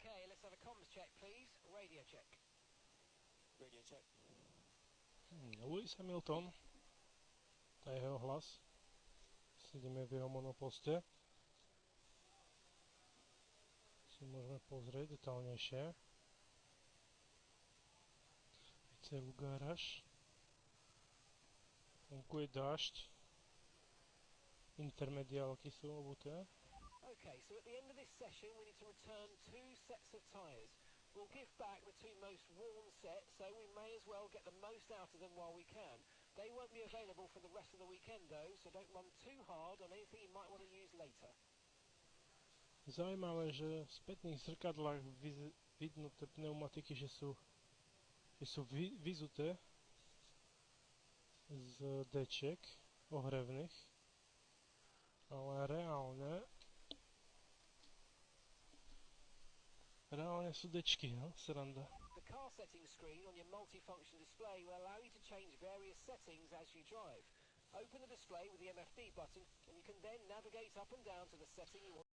Okay, let's have a comms check, please. Radio check. Radio check. Lewis Hamilton a jeho hlas. Sedíme v jeho monoposte. Si môžeme pozrieť detálnejšie. Celú garáž. Vonku je dážď. Intermediálky sú obuté. Okay, so at the end of this session, we need to return 2 sets of tyres. We'll give back the 2 most worn sets, so we may as well get the most out of them while we can. They won't be available for the rest of the weekend though, so don't run too hard on anything you might want to use later. Zaujímavé, že v spätných zrkadlách vidno tie pneumatiky, že sú vyzuté z dečiek ohrevných, ale reálne sú dečky, no, sranda. The car setting screen on your multifunction display will allow you to change various settings as you drive. Open the display with the MFD button and you can then navigate up and down to the setting you want.